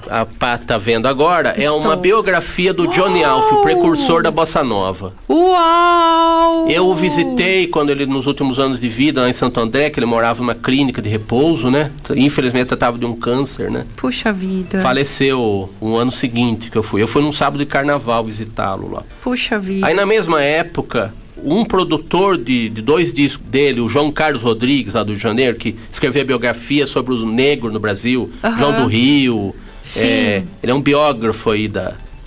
a Pá tá vendo agora é uma biografia do Johnny Alf, o precursor da Bossa Nova. Uau! Eu o visitei quando ele, nos últimos anos de vida, lá em Santo André, que ele morava numa clínica de repouso, né? Infelizmente tratava de um câncer, né? Puxa vida. Faleceu no ano seguinte que eu fui. Eu fui num sábado de carnaval visitá-lo lá. Puxa vida. Aí na mesma época... Um produtor de 2 discos dele, o João Carlos Rodrigues, lá do Rio de Janeiro, que escreveu a biografia sobre o negro no Brasil, João do Rio. Ele é um biógrafo aí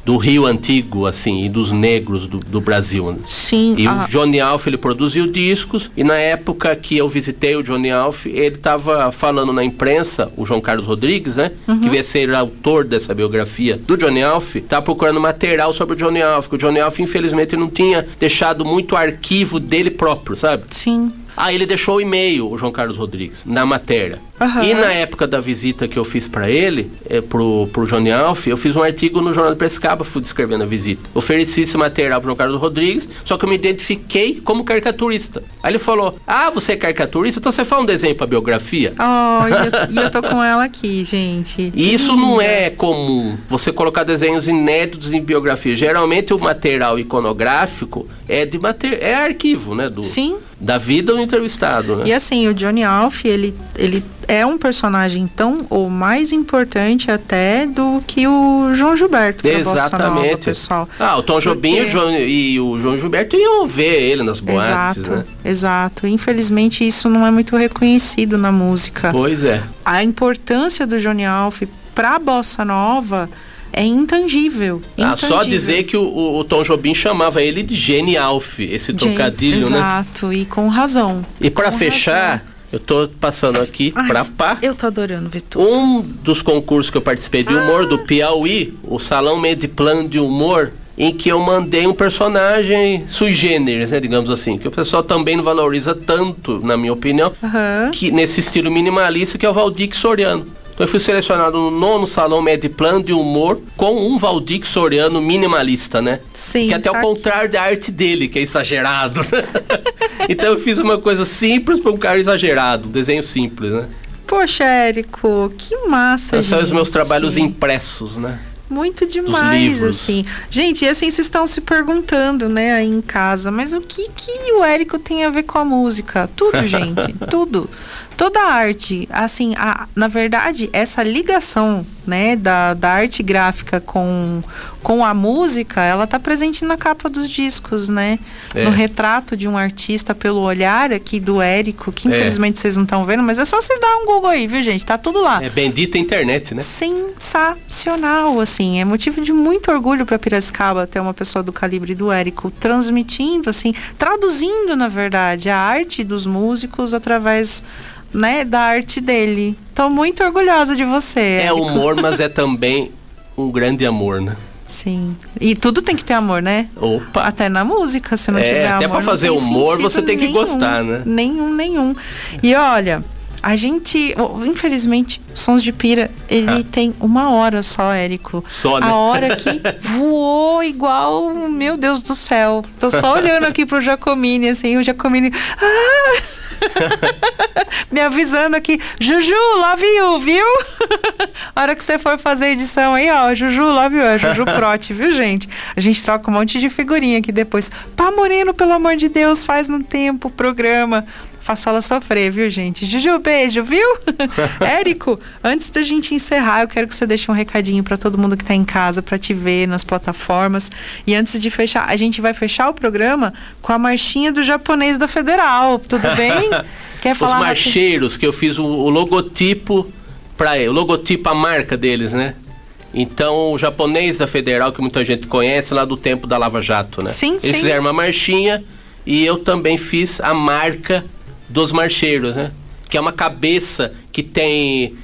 do Rio Antigo, assim, e dos negros do Brasil. Sim. E o Johnny Alf, ele produziu discos, e na época que eu visitei o Johnny Alf, ele estava falando na imprensa, o João Carlos Rodrigues, né, que veio ser autor dessa biografia do Johnny Alf, estava procurando material sobre o Johnny Alf, que o Johnny Alf, infelizmente, não tinha deixado muito arquivo dele próprio, sabe? Sim. Ele deixou o e-mail, o João Carlos Rodrigues, na matéria. E na época da visita que eu fiz pra ele, pro Johnny Alf, eu fiz um artigo no Jornal de Piracicaba, fui descrevendo a visita. Ofereci esse material pro João Carlos Rodrigues, só que eu me identifiquei como caricaturista. Aí ele falou, você é caricaturista? Então você faz um desenho pra biografia? E eu tô com ela aqui, gente. E isso não é comum, você colocar desenhos inéditos em biografia. Geralmente o material iconográfico é arquivo, né? Sim. Da vida do entrevistado, né? E assim, o Johnny Alf, ele é um personagem tão ou mais importante até do que o João Gilberto. Exatamente. Nova, pessoal. O Tom Jobim e o João Gilberto iam ver ele nas boates, né? Exato. Infelizmente isso não é muito reconhecido na música. Pois é. A importância do Johnny Alf pra bossa nova é intangível. Só dizer que o Tom Jobim chamava ele de Gene Alf, esse trocadilho, né? Exato, e com razão. E para fechar, eu tô passando aqui pra pá. Eu tô adorando ver tudo. Um dos concursos que eu participei de humor do Piauí, o Salão Mediplan de Humor, em que eu mandei um personagem sui generis, né, digamos assim, que o pessoal também não valoriza tanto, na minha opinião, que nesse estilo minimalista, que é o Valdir Soriano. Então eu fui selecionado no 9º Salão Mediplan de Humor com um Valdir Soriano minimalista, né? Sim. Que até o contrário da arte dele, que é exagerado, né? Então eu fiz uma coisa simples para um cara exagerado, um desenho simples, né? Poxa, Érico, que massa, Esses são os meus trabalhos impressos, né? Muito demais, assim. Gente, e assim, vocês estão se perguntando, né, aí em casa, mas o que o Érico tem a ver com a música? Tudo, gente, tudo. Toda a arte, assim, na verdade, essa ligação, né, da arte gráfica com a música, ela tá presente na capa dos discos, né? No retrato de um artista pelo olhar aqui do Érico, que infelizmente vocês não estão vendo, mas é só vocês darem um Google aí, viu, gente? Tá tudo lá. É bendita internet, né? Sensacional, assim. É motivo de muito orgulho para Piracicaba ter uma pessoa do calibre do Érico transmitindo, assim, traduzindo, na verdade, a arte dos músicos através, né, da arte dele. Tô muito orgulhosa de você, Érico. Humor, mas é também um grande amor, né? Sim. E tudo tem que ter amor, né? Opa! Até na música, se não tiver amor. Até pra fazer humor, você tem que gostar, né? Nenhum. E olha, a gente, infelizmente, Sons de Pira, ele tem 1 hora só, Érico. Só, né? A hora que voou igual, meu Deus do céu. Tô só olhando aqui pro Jacomini, assim, o Jacomini... me avisando aqui, Juju, love you, viu? A hora que você for fazer edição aí, Juju, love you, é Juju Prote, viu, gente? A gente troca um monte de figurinha aqui depois. Pá Moreno, pelo amor de Deus, faz no tempo o programa. Faço ela sofrer, viu, gente? Juju, beijo, viu? Érico, antes da gente encerrar, eu quero que você deixe um recadinho pra todo mundo que tá em casa, pra te ver nas plataformas. E antes de fechar, a gente vai fechar o programa com a marchinha do japonês da Federal. Tudo bem? Quer falar? Os marcheiros, que eu fiz o logotipo pra ele, o logotipo, a marca deles, né? Então, o japonês da Federal, que muita gente conhece, lá do tempo da Lava Jato, né? Sim. Eles fizeram uma marchinha e eu também fiz a marca dos marcheiros, né? Que é uma cabeça que tem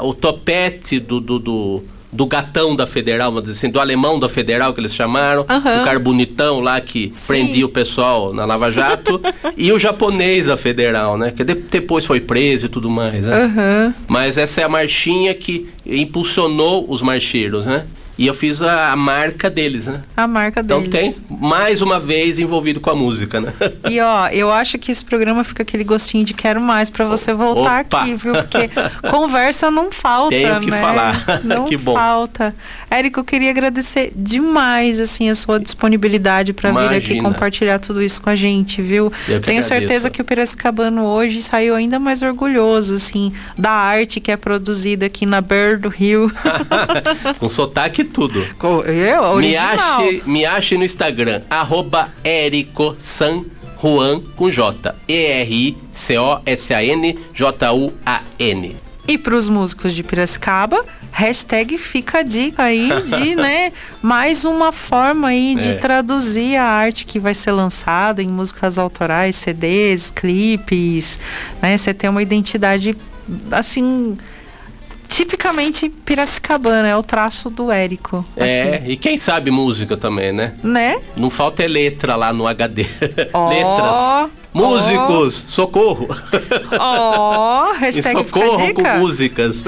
o topete do gatão da Federal, vamos dizer assim, do alemão da Federal, que eles chamaram, o cara bonitão lá que prendia o pessoal na Lava Jato, e o japonês da Federal, né? Que depois foi preso e tudo mais, né? Mas essa é a marchinha que impulsionou os marcheiros, né? E eu fiz a marca deles, né? A marca deles. Então tem, mais uma vez, envolvido com a música, né? E eu acho que esse programa fica aquele gostinho de quero mais pra você voltar aqui, viu? Porque conversa não falta, Tenho que falar. Não que bom. falta. Érico, eu queria agradecer demais, assim, a sua disponibilidade pra vir aqui compartilhar tudo isso com a gente, viu? Tenho certeza que o Piracicabano hoje saiu ainda mais orgulhoso, assim, da arte que é produzida aqui na Beira do Rio. Com sotaque tudo. Me ache no Instagram, @ericosanjuan com J. ERICOSANJUAN. E para os músicos de Piracicaba, #fica a dica aí de, né, mais uma forma aí de traduzir a arte que vai ser lançada em músicas autorais, CDs, clipes, né? Você tem uma identidade, assim, tipicamente piracicabana, é o traço do Érico. Aqui. E quem sabe música também, né? Né? Não falta letra lá no HD. Oh, letras. Músicos, socorro. Hashtag e socorro com músicas.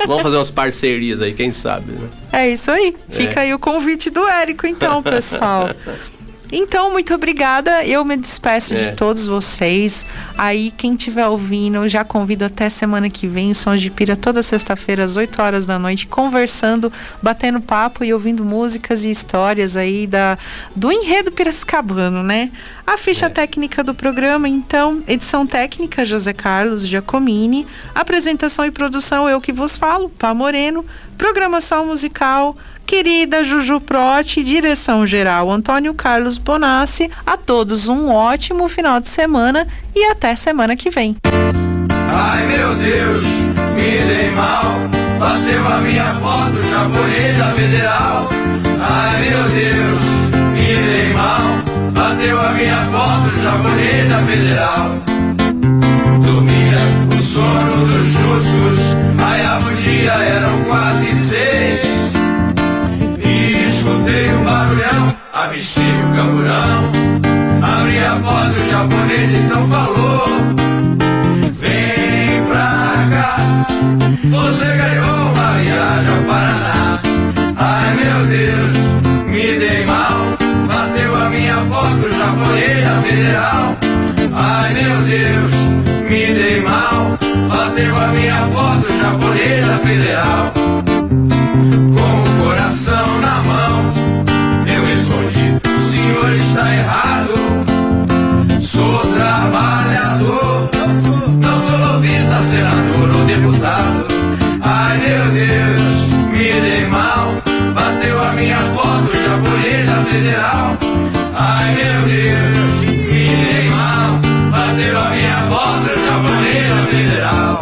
Vamos fazer umas parcerias aí, quem sabe, né? É isso aí. Fica aí o convite do Érico, então, pessoal. Então, muito obrigada. Eu me despeço de todos vocês. Aí, quem estiver ouvindo, já convido até semana que vem. O Sons de Pira, toda sexta-feira, às 8 horas da noite, conversando, batendo papo e ouvindo músicas e histórias aí do enredo piracicabano, né? A ficha técnica do programa, então, edição técnica, José Carlos Giacomini. Apresentação e produção, eu que vos falo, Pá Moreno. Programação musical, querida Juju Protti, direção geral Antônio Carlos Bonassi. A todos um ótimo final de semana e até semana que vem. Ai meu Deus, me dei mal, bateu a minha porta o japonês da Federal. Ai meu Deus, me dei mal, bateu a minha porta o japonês da Federal. Dormia o sono dos justos, raiava o dia, eram quase 6. Escutei um barulhão, avistei o camburão. Abri a porta, o japonês então falou: vem pra cá, você ganhou uma viagem ao Paraná. Ai meu Deus, me dei mal, bateu a minha porta o japonês da Federal. Ai meu Deus, me dei mal, bateu a minha porta o japonês da Federal. Com o coração na mão, eu respondi: o senhor está errado. Sou trabalhador, não sou lobista, senador ou deputado. Ai meu Deus, me dei mal, bateu a minha porta o japonês da Federal. Ai meu Deus, me dei mal, bateu a minha porta o japonês da Federal.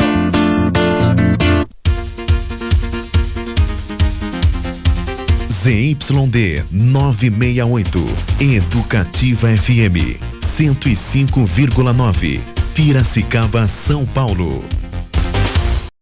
ZYD 968, Educativa FM 105,9, Piracicaba, São Paulo.